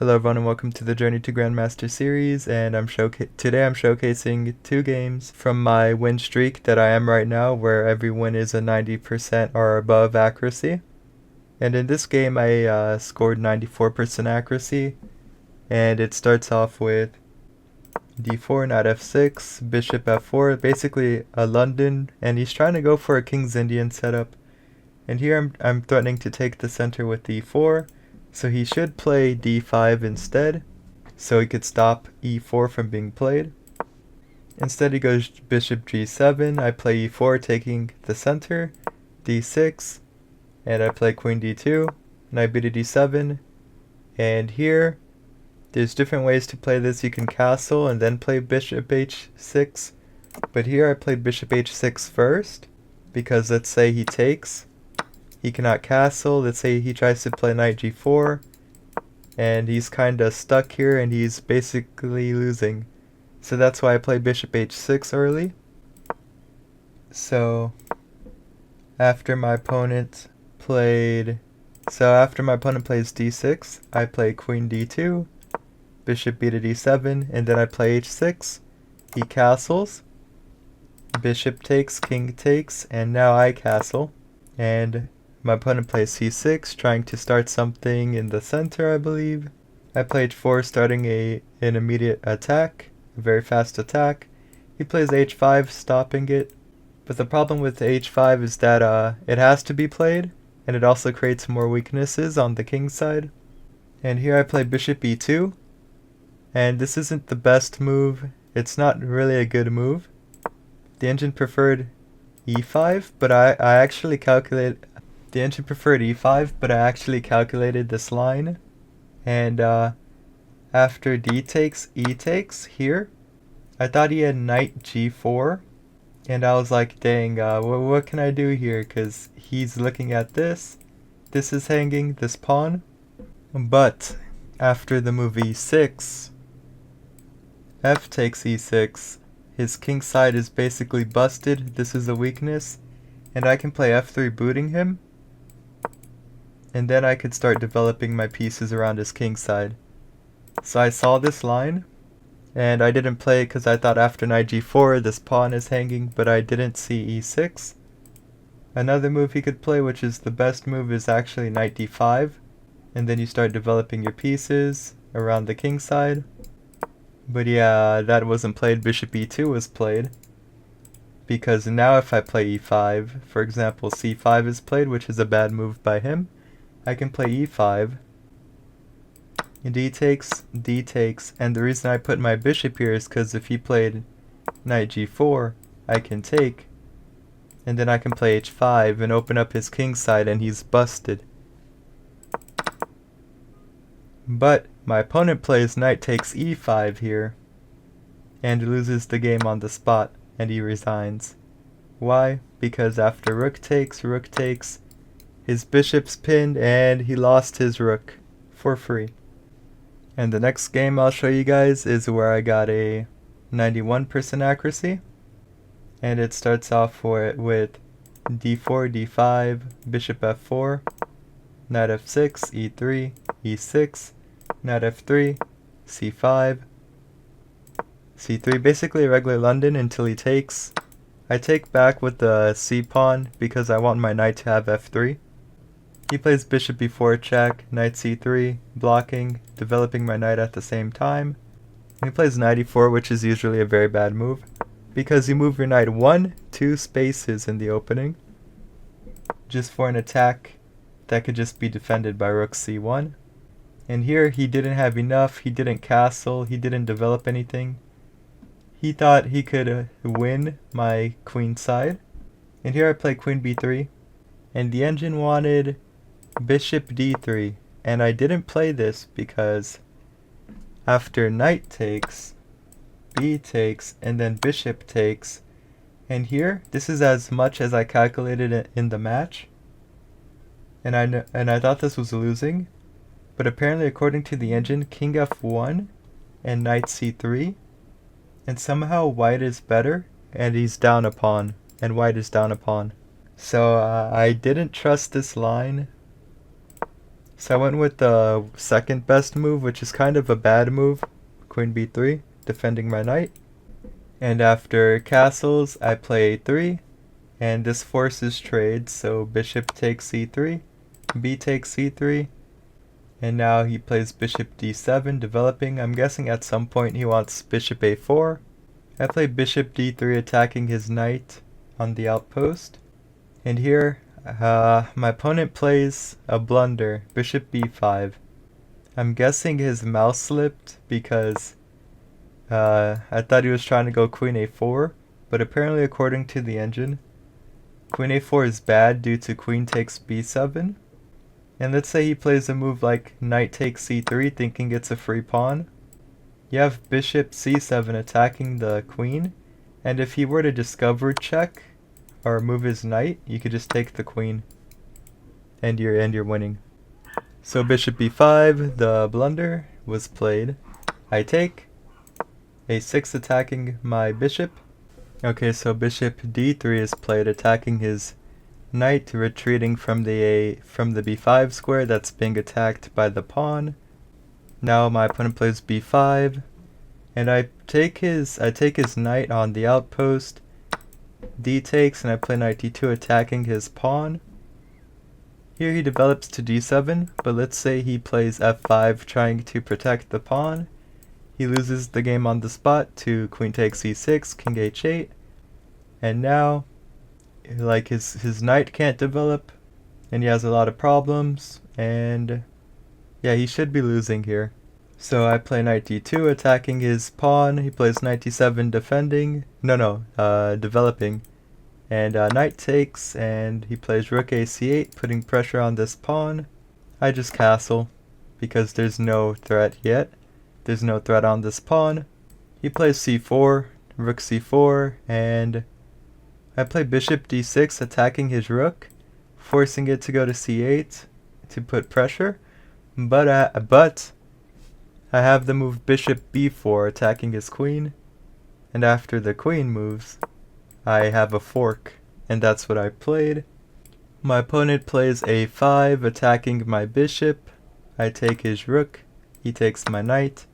Hello everyone and welcome to the Journey to Grandmaster series, and today I'm showcasing two games from my win streak that I am right now, where every win is a 90% or above accuracy. And in this game I scored 94% accuracy, and it starts off with d4, knight f6, bishop f4, basically a London, and he's trying to go for a King's Indian setup. And here I'm threatening to take the center with d4, so he should play d5 instead, so he could stop e4 from being played. Instead he goes bishop g7, I play e4 taking the center, d6, and I play queen d2, knight b to d7, and here there's different ways to play this. You can castle and then play bishop h6, but here I played bishop h6 first, because let's say he takes, he cannot castle. Let's say he tries to play knight g4, and he's kinda stuck here and he's basically losing. So that's why I play bishop h6 early. So after my opponent plays d6, I play queen d2, bishop b to d7, and then I play h6. He castles, bishop takes, king takes, and now I castle, and my opponent plays c6, trying to start something in the center, I believe. I play h4, starting an immediate attack, a very fast attack. He plays h5, stopping it. But the problem with h5 is that it has to be played, and it also creates more weaknesses on the king side. And here I play bishop e2, and this isn't the best move. It's not really a good move. The engine preferred e5, but I actually calculated this line, and after d takes, e takes here, I thought he had knight g4, and I was like, dang, what can I do here? Because he's looking at this is hanging, this pawn. But after the move e6, f takes e6, his king side is basically busted. This is a weakness, and I can play f3 booting him, and then I could start developing my pieces around his king side. So I saw this line, and I didn't play it because I thought after knight g4 this pawn is hanging, but I didn't see e6. Another move he could play, which is the best move, is actually knight d5, and then you start developing your pieces around the king side. But yeah, that wasn't played. Bishop e2 was played, because now if I play e5, for example c5 is played, which is a bad move by him, I can play e5, d takes, and the reason I put my bishop here is because if he played knight g4, I can take, and then I can play h5 and open up his king side, and he's busted. But my opponent plays knight takes e5 here, and loses the game on the spot, and he resigns. Why? Because after rook takes, his bishop's pinned, and he lost his rook for free. And the next game I'll show you guys is where I got a 91% accuracy, and it starts off with d4, d5, bishop f4, knight f6, e3, e6, knight f3, c5, c3, basically a regular London until he takes. I take back with the c pawn because I want my knight to have f3. He plays bishop b4 check, knight c3, blocking, developing my knight at the same time. And he plays knight e4, which is usually a very bad move, because you move your knight 1-2 spaces in the opening, just for an attack that could just be defended by rook c1. And here he didn't have enough, he didn't castle, he didn't develop anything. He thought he could win my queen side. And here I play queen b3, and the engine wanted bishop d3, and I didn't play this because after knight takes, b takes, and then bishop takes, and here this is as much as I calculated in the match, and I thought this was losing, but apparently according to the engine, king f1 and knight c3, and somehow white is better, and he's down a pawn, and white is down a pawn. So I didn't trust this line, So I went with the second best move, which is kind of a bad move. Queen b3, defending my knight. And after castles, I play a3. And this forces trade, so bishop takes c3, b takes c3. And now he plays bishop d7, developing. I'm guessing at some point he wants bishop a4. I play bishop d3, attacking his knight on the outpost. And here, my opponent plays a blunder, bishop b5. I'm guessing his mouse slipped because I thought he was trying to go queen a4, but apparently according to the engine, queen a4 is bad due to queen takes b7. And let's say he plays a move like knight takes c3, thinking it's a free pawn. You have bishop c7 attacking the queen, and if he were to discover check or move his knight, you could just take the queen, and you're winning. So bishop b5, the blunder was played. I take a6 attacking my bishop. Okay, so bishop d3 is played, attacking his knight, retreating from the b5 square that's being attacked by the pawn. Now my opponent plays b5, and I take his knight on the outpost. D takes, and I play knight d2, attacking his pawn. Here he develops to d7, but let's say he plays f5, trying to protect the pawn. He loses the game on the spot to queen takes e6, king h8, and now like his knight can't develop, and he has a lot of problems, and yeah, he should be losing here. So I play knight d2, attacking his pawn. He plays knight d7, defending. Developing. And knight takes, and he plays rook a c8, putting pressure on this pawn. I just castle, because there's no threat yet. There's no threat on this pawn. He plays c4, rook c4, and I play bishop d6, attacking his rook, forcing it to go to c8 to put pressure. But I have the move bishop b4, attacking his queen. And after the queen moves, I have a fork, and that's what I played. My opponent plays a5, attacking my bishop. I take his rook, he takes my knight,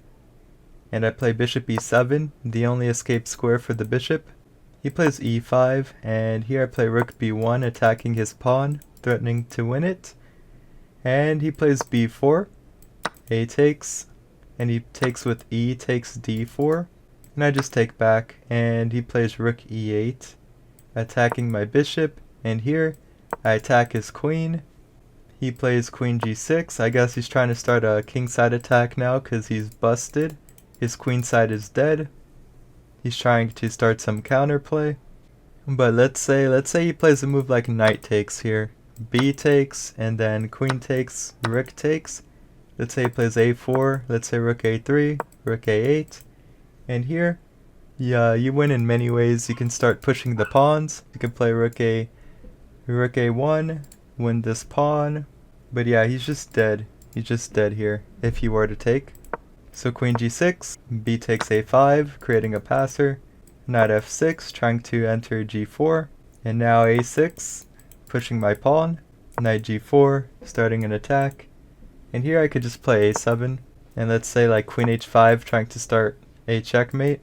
and I play bishop e7, the only escape square for the bishop. He plays e5, and here I play rook b1, attacking his pawn, threatening to win it. And he plays b4, a takes, and he takes with e takes d4. And I just take back, and he plays rook e8, attacking my bishop, and here I attack his queen. He plays queen g6. I guess he's trying to start a kingside attack now because he's busted. His queenside is dead. He's trying to start some counterplay. But let's say he plays a move like knight takes here. B takes, and then queen takes, rook takes. Let's say he plays a4, let's say rook a3, rook a8. And here, yeah, you win in many ways. You can start pushing the pawns. You can play rook a1, win this pawn. But yeah, he's just dead. He's just dead here if he were to take. So queen g6, b takes a5, creating a passer. Knight f6, trying to enter g4. And now a6, pushing my pawn. Knight g4, starting an attack. And here I could just play a7. And let's say like queen h5, trying to start a checkmate.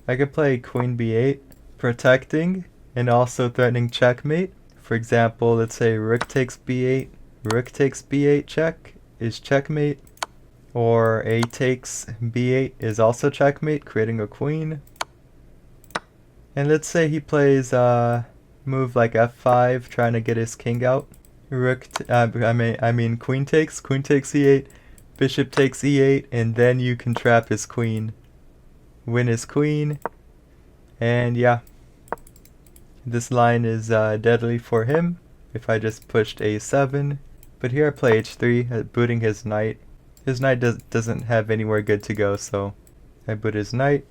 I could play queen b8, protecting and also threatening checkmate. For example, let's say rook takes b8 check is checkmate. Or a takes b8 is also checkmate, creating a queen. And let's say he plays move like f5, trying to get his king out. Queen takes e8, bishop takes e8, and then you can trap his queen, win his queen, and yeah, this line is deadly for him. If I just pushed a7, but here I play h3, booting his knight. His knight doesn't have anywhere good to go, so I boot his knight,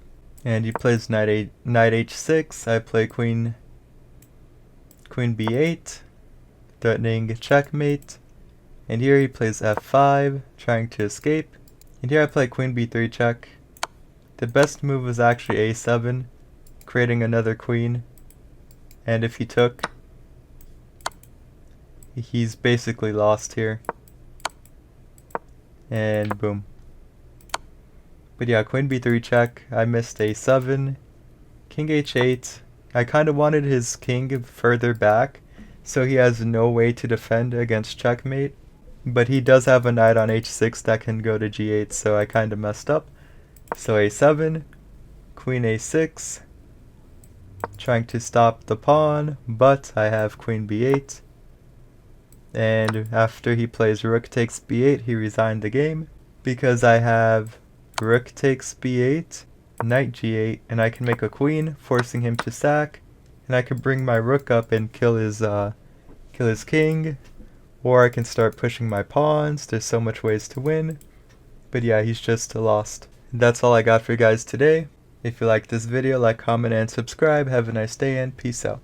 and he plays knight h6. I play queen b8, threatening checkmate, and here he plays f5, trying to escape, and here I play queen b3 check. The best move was actually a7, creating another queen, and if he took, he's basically lost here. and boom. But yeah, queen b3 check, I missed a7, king h8. I kind of wanted his king further back, so he has no way to defend against checkmate. But he does have a knight on h6 that can go to g8, so I kind of messed up. So a7, queen a6, trying to stop the pawn, but I have queen b8. And after he plays rook takes b8, he resigned the game, because I have rook takes b8, knight g8, and I can make a queen, forcing him to sack, and I can bring my rook up and kill his king, or I can start pushing my pawns. There's so much ways to win, but yeah, he's just lost. That's all I got for you guys today. If you liked this video, like, comment, and subscribe. Have a nice day, and peace out.